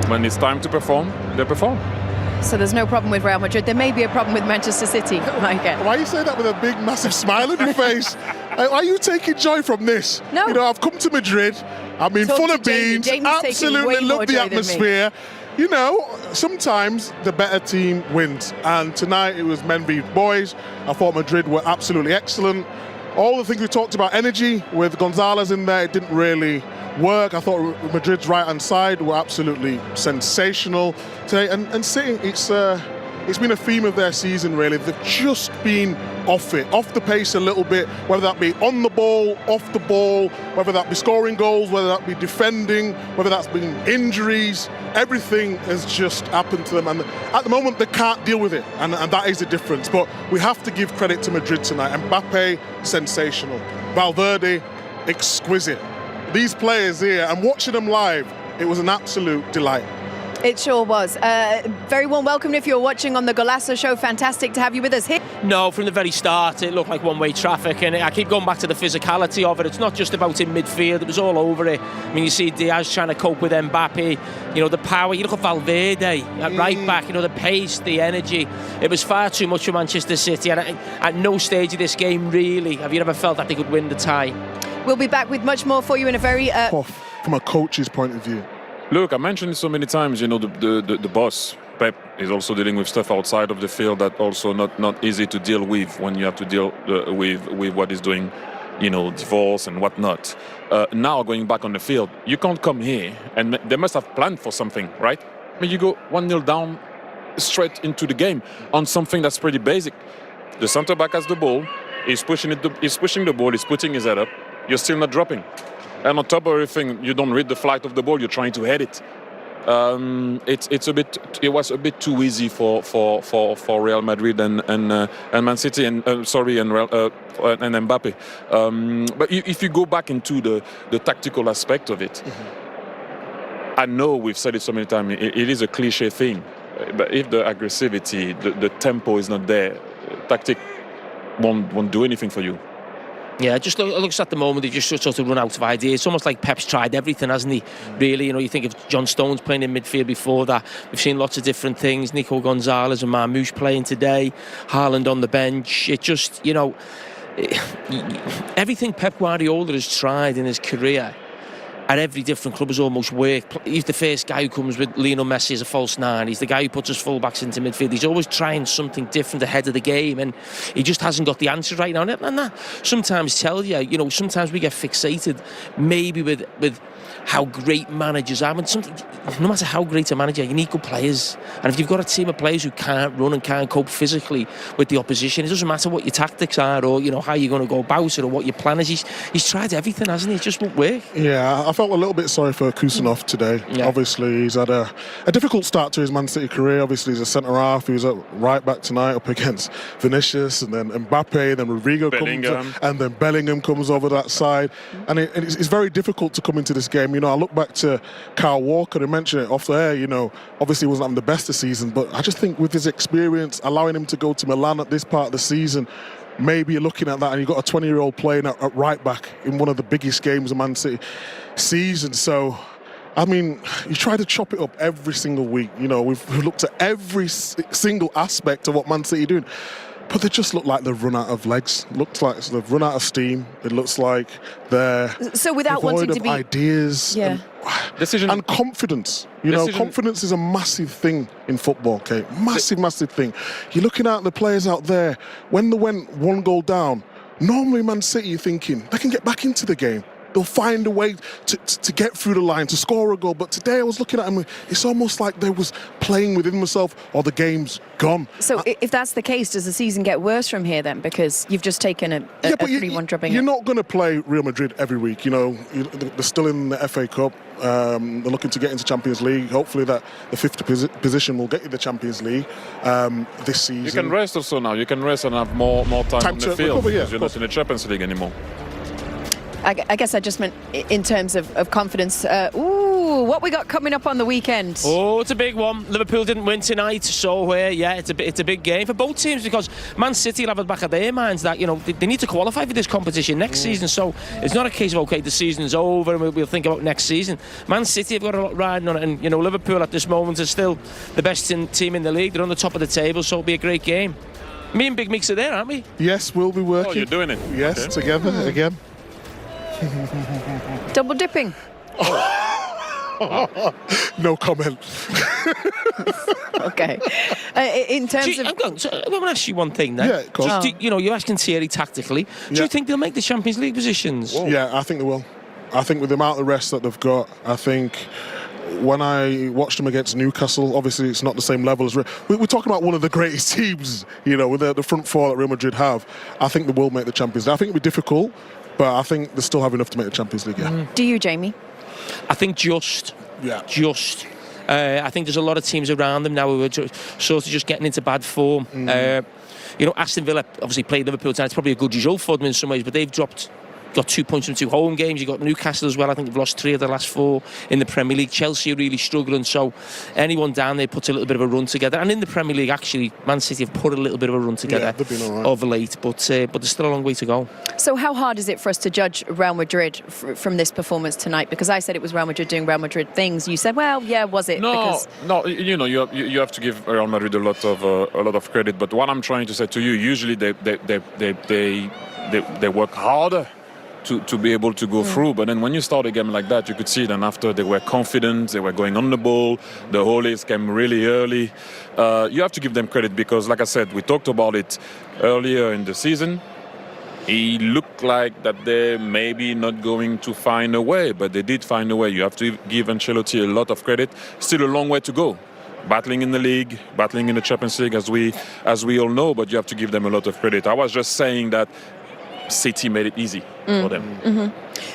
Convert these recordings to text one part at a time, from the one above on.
When it's time to perform, they perform. So there's no problem with Real Madrid. There may be a problem with Manchester City, Micah. Why you say that with a big, massive smile on your face? Are you taking joy from this? No. You know, I've come to Madrid. I mean, Talk full to of beans. Jamie's Absolutely taking way more love the joy than me. atmosphere. You know, sometimes the better team wins. And tonight it was men v boys. I thought Madrid were absolutely excellent. All the things we talked about, energy with Gonzalez in there, it didn't really work. I thought Madrid's right-hand side were absolutely sensational today. And City, it's been a theme of their season, really. They've just been off the pace a little bit, whether that be on the ball, off the ball, whether that be scoring goals, whether that be defending, whether that's been injuries. Everything has just happened to them. And at the moment, they can't deal with it. And that is the difference. But we have to give credit to Madrid tonight. Mbappé, sensational. Valverde, exquisite. These players here, and watching them live, it was an absolute delight. It sure was. Very warm welcome if you're watching on the Golazo show. Fantastic to have you with us here. No, from the very start, it looked like one-way traffic, and I keep going back to the physicality of it. It's not just about in midfield, it was all over it. I mean, you see Diaz trying to cope with Mbappé, you know, the power. You look at Valverde at right back, you know, the pace, the energy. It was far too much for Manchester City, and at no stage of this game, really, have you ever felt that they could win the tie. We'll be back with much more for you in a very... From a coach's point of view. Look, I mentioned it so many times, you know, the boss, Pep, is also dealing with stuff outside of the field that also not easy to deal with when you have to deal with what he's doing, you know, divorce and whatnot. Now going back on the field, you can't come here, and they must have planned for something, right? I mean, you go 1-0 down straight into the game on something that's pretty basic. The centre-back has the ball, he's pushing the ball, he's putting his head up, you're still not dropping. And on top of everything, you don't read the flight of the ball. You're trying to head it. It was a bit too easy for Real Madrid and Man City and Mbappé. But if you go back into the tactical aspect of it, I know we've said it so many times. It is a cliche thing, but if the aggressivity, the tempo is not there, tactic won't do anything for you. Yeah, just looks at the moment, they just sort of run out of ideas. It's almost like Pep's tried everything, hasn't he? Really, you know, you think of John Stones playing in midfield before that. We've seen lots of different things. Nico Gonzalez and Marmoush playing today. Haaland on the bench. It just, you know, everything Pep Guardiola has tried in his career at every different club has almost worked. He's the first guy who comes with Lionel Messi as a false nine. He's the guy who puts his full-backs into midfield. He's always trying something different ahead of the game, and he just hasn't got the answer right now. And that sometimes tells you, you know, sometimes we get fixated maybe with how great managers are. And no matter how great a manager, you need good players. And if you've got a team of players who can't run and can't cope physically with the opposition, it doesn't matter what your tactics are or, you know, how you're going to go about it or what your plan is. He's tried everything, hasn't he? It just won't work. Yeah, I felt a little bit sorry for Kusanov today. Yeah. Obviously, he's had a difficult start to his Man City career. Obviously, he's a centre-half. He was at right back tonight up against Vinicius, and then Mbappé, then Rodrigo comes, and then Bellingham comes over that side. And it's very difficult to come into this game. You know, I look back to Kyle Walker, and mentioned it off the air, you know, obviously he wasn't having the best of season, but I just think with his experience, allowing him to go to Milan at this part of the season, maybe you're looking at that and you've got a 20-year-old playing at right back in one of the biggest games of Man City season. So, I mean, you try to chop it up every single week. You know, we've looked at every single aspect of what Man City are doing. But they just look like they've run out of legs. Looks like they've run out of steam. It looks like they're devoid of ideas and confidence. You know, confidence is a massive thing in football, Kate. Massive thing. You're looking at the players out there. When they went one goal down, normally Man City, you're thinking they can get back into the game. They'll find a way to get through the line, to score a goal. But today I was looking at them, it's almost like they was playing within themselves or the game's gone. So if that's the case, does the season get worse from here then? Because you've just taken a 3-1 drubbing. You're not going to play Real Madrid every week. You know, they're still in the FA Cup. They're looking to get into Champions League. Hopefully that the 5th position will get you the Champions League this season. You can rest also now. You can rest and have more time on the field. Because you're not in the Champions League anymore. I guess I just meant in terms of confidence. Ooh, Ooh, what we got coming up on the weekend? Oh, it's a big one. Liverpool didn't win tonight, so yeah, it's a big game for both teams, because Man City will have it back of their minds that, you know, they need to qualify for this competition next season. So it's not a case of, okay, the season's over and we'll think about next season. Man City have got a lot riding on it, and, you know, Liverpool at this moment is still the best team in the league. They're on the top of the table, so it'll be a great game. Me and Big Meeks are there, aren't we? Yes, we'll be working. Oh, you're doing it? Yes, okay. Together again. Double dipping. No comment. Okay. In terms of... I'm going to ask you one thing then. Yeah, of course. You know, you're asking Thierry tactically. Do you think they'll make the Champions League positions? Whoa. Yeah, I think they will. I think with the amount of rest that they've got, I think when I watched them against Newcastle, obviously it's not the same level as... We're talking about one of the greatest teams, you know, with the front four that Real Madrid have. I think they will make the Champions League. I think it'll be difficult, but I think they still have enough to make the Champions League, yeah. Do you, Jamie? I think just. Yeah. Just. I think there's a lot of teams around them now who are sort of just getting into bad form. You know, Aston Villa obviously played Liverpool tonight. It's probably a good result for them in some ways, but they've got 2 points from 2 home games. You've got Newcastle as well. I think they've lost 3 of the last 4 in the Premier League. Chelsea are really struggling, so anyone down there puts a little bit of a run together. And in the Premier League, actually, Man City have put a little bit of a run together they've been all right. of late, but there's still a long way to go. So how hard is it for us to judge Real Madrid from this performance tonight? Because I said it was Real Madrid doing Real Madrid things. You said, well, yeah, was it? No, you know, you have to give Real Madrid a lot of credit. But what I'm trying to say to you, usually they work harder to be able to go through. But then when you start a game like that, you could see then after they were confident, they were going on the ball, the goals came really early. You have to give them credit because, like I said, we talked about it earlier in the season. It looked like that they're maybe not going to find a way, but they did find a way. You have to give Ancelotti a lot of credit. Still a long way to go. Battling in the league, battling in the Champions League, as we all know, but you have to give them a lot of credit. I was just saying that City made it easy for them.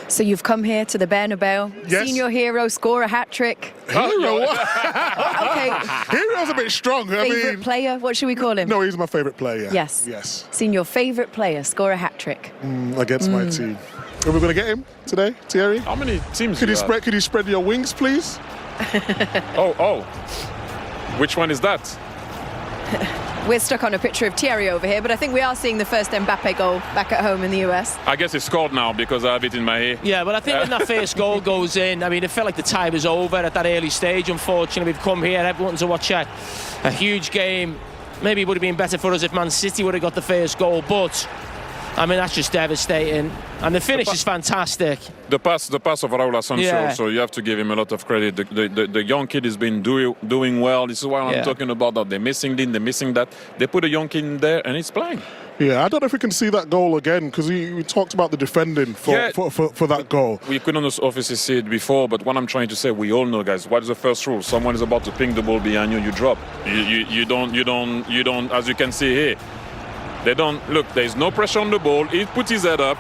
So you've come here to the Bernabeu, Yes. seen your hero score a hat-trick. Hero? Okay, Hero's a bit strong. favourite player, what should we call him? No, he's my favourite player. Yeah. Yes. Yes. Seen your favourite player score a hat-trick. Against my team. Are we going to get him today, Thierry? How many teams? Could you spread your wings, please? Oh. Which one is that? We're stuck on a picture of Thierry over here, but I think we are seeing the first Mbappé goal back at home in the US. I guess it's scored now because I have it in my hair. Yeah, but I think when that first goal goes in, I mean, it felt like the tie was over at that early stage. Unfortunately, we've come here, everyone to watch a huge game. Maybe it would have been better for us if Man City would have got the first goal, but I mean, that's just devastating. And the finish is fantastic. The pass of Raul Asensio, Yeah. so you have to give him a lot of credit. The young kid has been doing well. This is why I'm talking about that. They're missing this, they're missing that. They put a young kid in there and he's playing. Yeah, I don't know if we can see that goal again because we talked about the defending for that goal. We couldn't obviously see it before, but what I'm trying to say, we all know, guys, what is the first rule? Someone is about to ping the ball behind you, you drop. You don't, as you can see here. They don't, look, there's no pressure on the ball. He put his head up.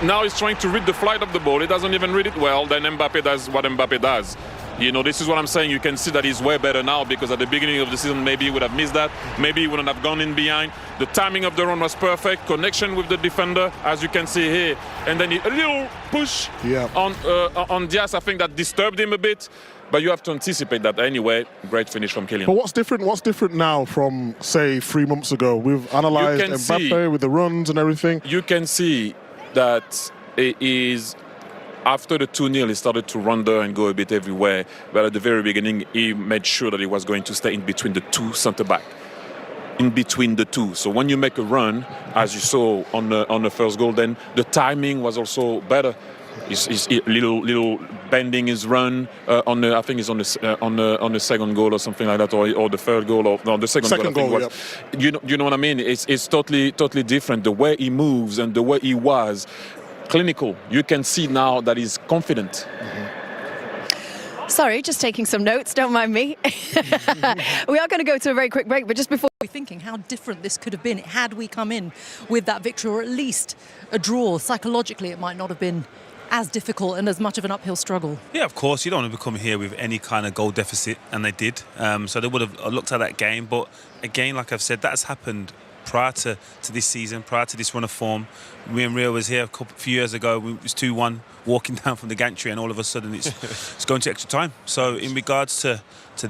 Now he's trying to read the flight of the ball. He doesn't even read it well. Then Mbappé does what Mbappé does. You know, this is what I'm saying. You can see that he's way better now because at the beginning of the season, maybe he would have missed that. Maybe he wouldn't have gone in behind. The timing of the run was perfect. Connection with the defender, as you can see here. And then a little push on Diaz. I think that disturbed him a bit. But you have to anticipate that anyway. Great finish from Kylian. But what's different now from, say, 3 months ago? We've analysed Mbappé with the runs and everything. You can see that it is... After the 2-0, he started to wander and go a bit everywhere. But at the very beginning, he made sure that he was going to stay in between the two centre-back. In between the two. So when you make a run, as you saw on the first goal, then the timing was also better. He's little bending his run on the, I think it's on the second goal or something like that, or the third goal, or no, the second goal. I think was. Yep. You know what I mean? It's totally different. The way he moves and the way he was clinical. You can see now that he's confident. Sorry, just taking some notes, don't mind me. We are going to go to a very quick break, but just before... We're thinking how different this could have been had we come in with that victory, or at least a draw. Psychologically, it might not have been as difficult and as much of an uphill struggle. Yeah, of course. You don't want to come here with any kind of goal deficit, and they did. So they would have looked at that game. But again, like I've said, that's happened prior to this season, prior to this run of form. Me and Real was here few years ago. It was 2-1 walking down from the gantry, and all of a sudden it's going to extra time. So in regards to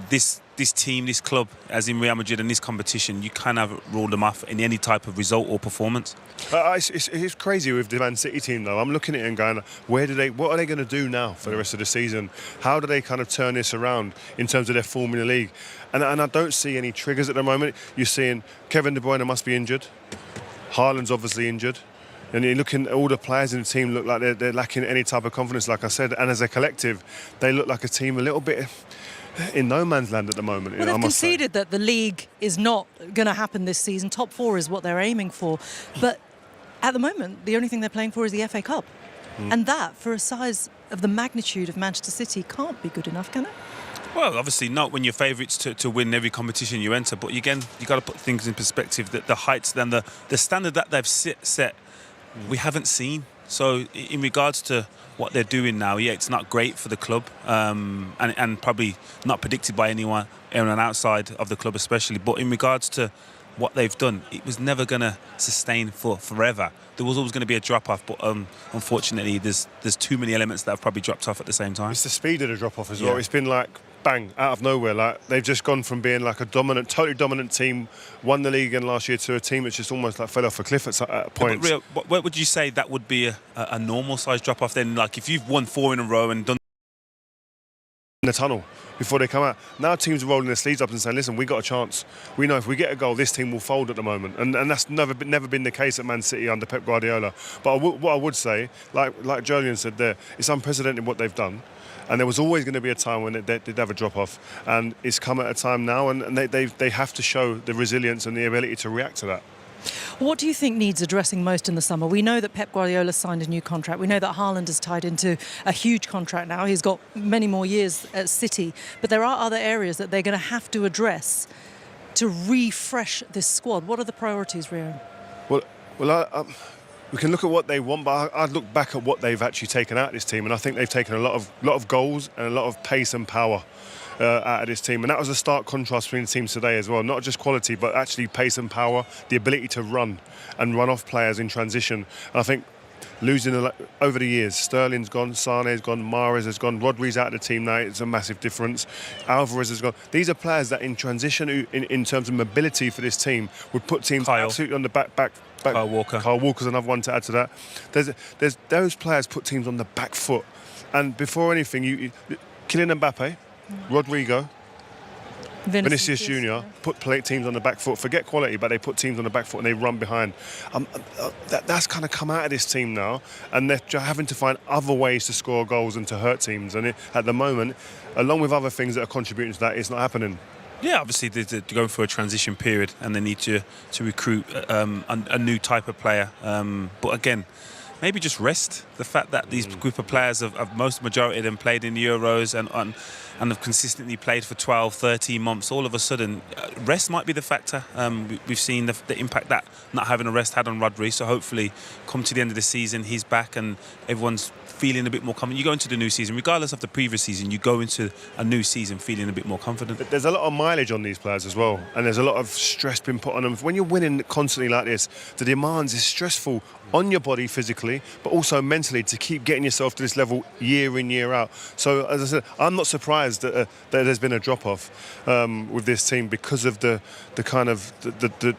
this team, this club, as in Real Madrid and this competition, you kind of rule them off in any type of result or performance. It's crazy with the Man City team, though. I'm looking at it and going, what are they going to do now for the rest of the season? How do they kind of turn this around in terms of their form in the league? And I don't see any triggers at the moment. You're seeing Kevin De Bruyne must be injured. Haaland's obviously injured. And you're looking at all the players in the team look like they're lacking any type of confidence, like I said. And as a collective, they look like a team a little bit in no man's land at the moment. Well, they've conceded that the league is not going to happen this season. Top 4 is what they're aiming for. But at the moment, the only thing they're playing for is the FA Cup. And that, for a size of the magnitude of Manchester City, can't be good enough, can it? Well, obviously not when you're favourites to win every competition you enter. But again, you got to put things in perspective. That the heights, then the standard that they've set, we haven't seen. So in regards to what they're doing now, yeah, it's not great for the club, and probably not predicted by anyone outside of the club especially. But in regards to what they've done, it was never going to sustain for forever. There was always going to be a drop-off, but unfortunately there's too many elements that have probably dropped off at the same time. It's the speed of the drop-off as well. It's been like, bang, out of nowhere. Like, they've just gone from being like a totally dominant team, won the league again last year, to a team that's just almost like fell off a cliff at points. Yeah, what would you say that would be a normal size drop-off then? Like if you've won 4 in a row and done in the tunnel before they come out. Now teams are rolling their sleeves up and saying, listen, we got a chance. We know if we get a goal, this team will fold at the moment. And that's never been the case at Man City under Pep Guardiola. But what I would say, like Julian said there, it's unprecedented what they've done. And there was always going to be a time when they did have a drop-off. And it's come at a time now, and they have to show the resilience and the ability to react to that. What do you think needs addressing most in the summer? We know that Pep Guardiola signed a new contract. We know that Haaland is tied into a huge contract now. He's got many more years at City. But there are other areas that they're going to have to address to refresh this squad. What are the priorities, Rio? Well, we can look at what they want, but I'd look back at what they've actually taken out of this team, and I think they've taken a lot of goals and a lot of pace and power out of this team, and that was a stark contrast between the teams today as well. Not just quality, but actually pace and power, the ability to run off players in transition. And I think losing over the years, Sterling's gone, Sane's gone, Mahrez has gone, Rodri's out of the team now. It's a massive difference. Alvarez has gone. These are players that in transition, in terms of mobility for this team, would put teams absolutely on the back. Kyle Walker. Kyle Walker's another one to add to that. There's those players put teams on the back foot. And before anything, Kylian Mbappé, Rodrigo, Vinicius Junior put teams on the back foot. Forget quality, but they put teams on the back foot and they run behind. That's kind of come out of this team now, and they're having to find other ways to score goals and to hurt teams. And at the moment, along with other things that are contributing to that, it's not happening. Yeah, obviously they're going through a transition period and they need to recruit a new type of player. But again, maybe just rest. The fact that these group of players have most majority of them played in the Euros and have consistently played for 12, 13 months, all of a sudden, rest might be the factor. We've seen the impact that not having a rest had on Rodri. So hopefully, come to the end of the season, he's back and everyone's feeling a bit more confident. You go into the new season, regardless of the previous season, you go into a new season feeling a bit more confident. But there's a lot of mileage on these players as well, and there's a lot of stress being put on them. When you're winning constantly like this, the demands is stressful on your body physically, but also mentally to keep getting yourself to this level year in, year out. So, as I said, I'm not surprised that there's been a drop-off with this team because of the kind of the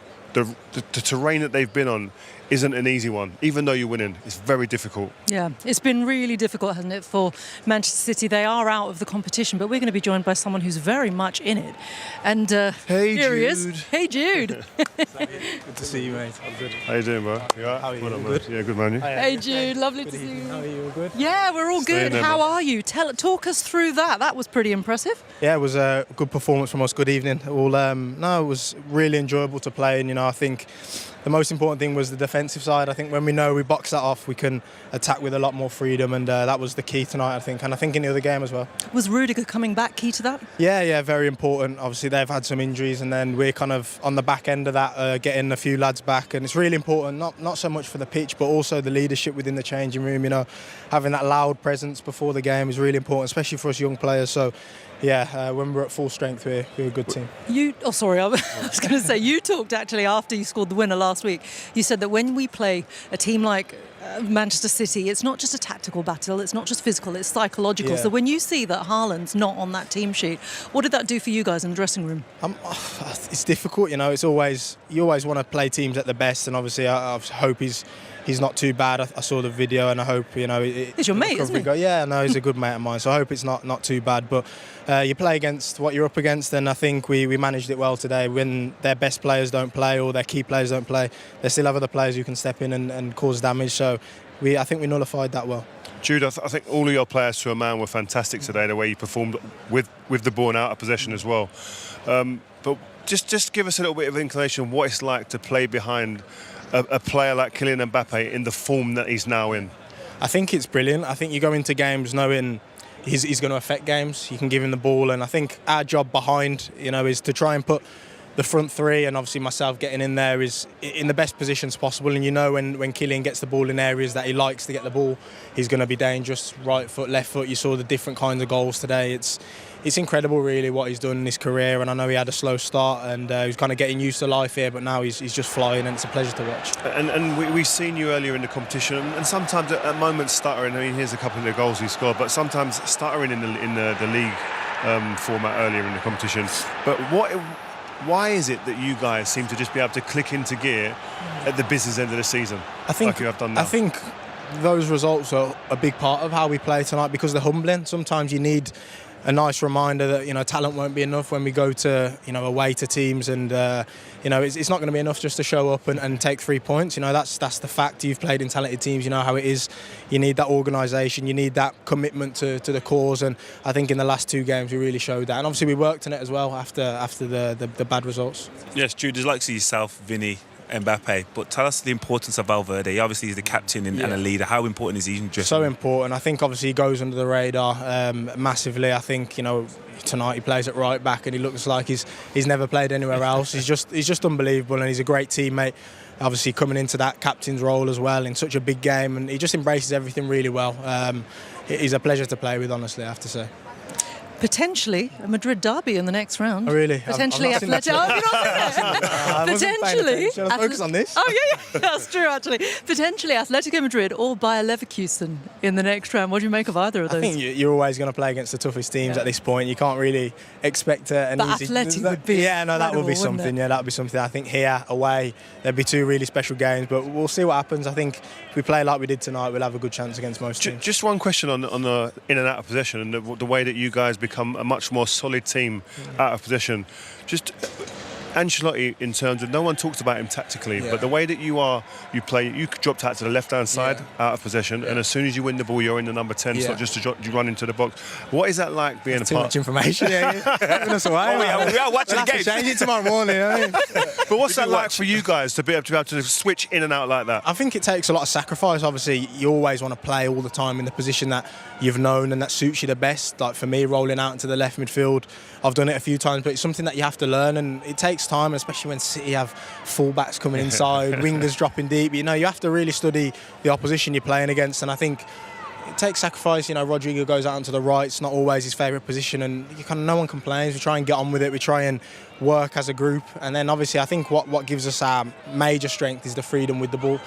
terrain that they've been on. Isn't an easy one. Even though you're winning, it's very difficult. Yeah, it's been really difficult, hasn't it, for Manchester City? They are out of the competition, but we're going to be joined by someone who's very much in it. And hey, here Jude. he is. Hey, Jude. Good to see you, mate. I'm good. How you doing, bro? You all right? How are you? Well, Good? Yeah, good, man. You? Hey, Jude. Lovely to see you. How are you? All good? Yeah, we're all good. there, How man. are you? Talk us through that. That was pretty impressive. Yeah, it was a good performance from us. Good evening. It was really enjoyable to play, and I think the most important thing was the defensive side. I think when we know we box that off, we can attack with a lot more freedom, and that was the key tonight, I think. And I think in the other game as well. Was Rudiger coming back key to that? Yeah, very important. Obviously, they've had some injuries, and then we're kind of on the back end of that, getting a few lads back. And it's really important, not so much for the pitch, but also the leadership within the changing room. Having that loud presence before the game is really important, especially for us young players. So, yeah, when we're at full strength, we're a good team. I was going to say, you talked actually after you scored the winner last week. You said that when we play a team like Manchester City, it's not just a tactical battle, it's not just physical, it's psychological. Yeah. So when you see that Haaland's not on that team sheet, what did that do for you guys in the dressing room? It's difficult, you know. You always want to play teams at the best, and obviously I hope he's not too bad. I saw the video, and I hope, you know. He's your mate, isn't he? Yeah, no, he's a good mate of mine, so I hope it's not too bad. But you play against what you're up against, and I think we managed it well today. When their best players don't play or their key players don't play, they still have other players who can step in and cause damage. So I think we nullified that well. Jude, I think all of your players to a man were fantastic today, the way you performed with the ball and out of possession as well. But just give us a little bit of inclination of what it's like to play behind a player like Kylian Mbappé in the form that he's now in. I think it's brilliant. I think you go into games knowing he's going to affect games. You can give him the ball, and I think our job behind, you know, is to try and put the front three, and obviously myself getting in there, is in the best positions possible. And you know, when Kylian gets the ball in areas that he likes to get the ball, he's going to be dangerous. Right foot, left foot. You saw the different kinds of goals today. It's incredible, really, what he's done in his career. And I know he had a slow start, and he's kind of getting used to life here, but now he's just flying, and it's a pleasure to watch. And we've seen you earlier in the competition, and sometimes at moments stuttering. I mean, here's a couple of the goals he scored, but sometimes stuttering in the league format earlier in the competition. But why is it that you guys seem to just be able to click into gear at the business end of the season, like you have done now? I think those results are a big part of how we play tonight, because they're humbling. Sometimes you need a nice reminder that, you know, talent won't be enough when we go to, you know, away to teams, and you know, it's not going to be enough just to show up and take 3 points. You know, that's the fact. You've played in talented teams, you know how it is. You need that organisation, you need that commitment to the cause, and I think in the last 2 games we really showed that. And obviously we worked on it as well after the bad results. Yes, Jude, like to yourself, Vinny, Mbappé, but tell us the importance of Valverde. Obviously, he's the captain and a leader. How important is he in dressing? So important. I think obviously he goes under the radar massively. I think, you know, tonight he plays at right back, and he looks like he's never played anywhere else. He's just unbelievable, and he's a great teammate. Obviously coming into that captain's role as well in such a big game, and he just embraces everything really well. He's a pleasure to play with, honestly, I have to say. Potentially a Madrid derby in the next round. Oh, really? Potentially Athletic. Oh, you're not seen it? Potentially. Shall I focus on this? Oh, yeah, that's true, actually. Potentially Atletico Madrid or Bayer Leverkusen in the next round. What do you make of either of those? I think you're always going to play against the toughest teams at this point. You can't really expect an but easy... Athletic would be that would be something. Yeah, that would be something. I think here, away, there'd be 2 really special games, but we'll see what happens. I think if we play like we did tonight, we'll have a good chance against most teams. Just one question on the in and out of possession, and the way that you guys become a much more solid team out of possession. Just Ancelotti, in terms of, no one talks about him tactically, but the way that you dropped out to the left-hand side out of possession, and as soon as you win the ball, you're in the number 10, so not just to run into the box. What is that like being Too much information. That's all right. We are watching the game. Change it tomorrow morning. But what's that like for you guys to be able to switch in and out like that? I think it takes a lot of sacrifice. Obviously, you always want to play all the time in the position that you've known and that suits you the best. Like for me, rolling out into the left midfield, I've done it a few times, but it's something that you have to learn, and it takes time, especially when City have fullbacks coming inside, wingers dropping deep. You know, you have to really study the opposition you're playing against, and I think it takes sacrifice. You know, Rodrigo goes out onto the right. It's not always his favourite position, and no one complains. We try and get on with it. We try and work as a group, and then obviously I think what gives us our major strength is the freedom with the ball.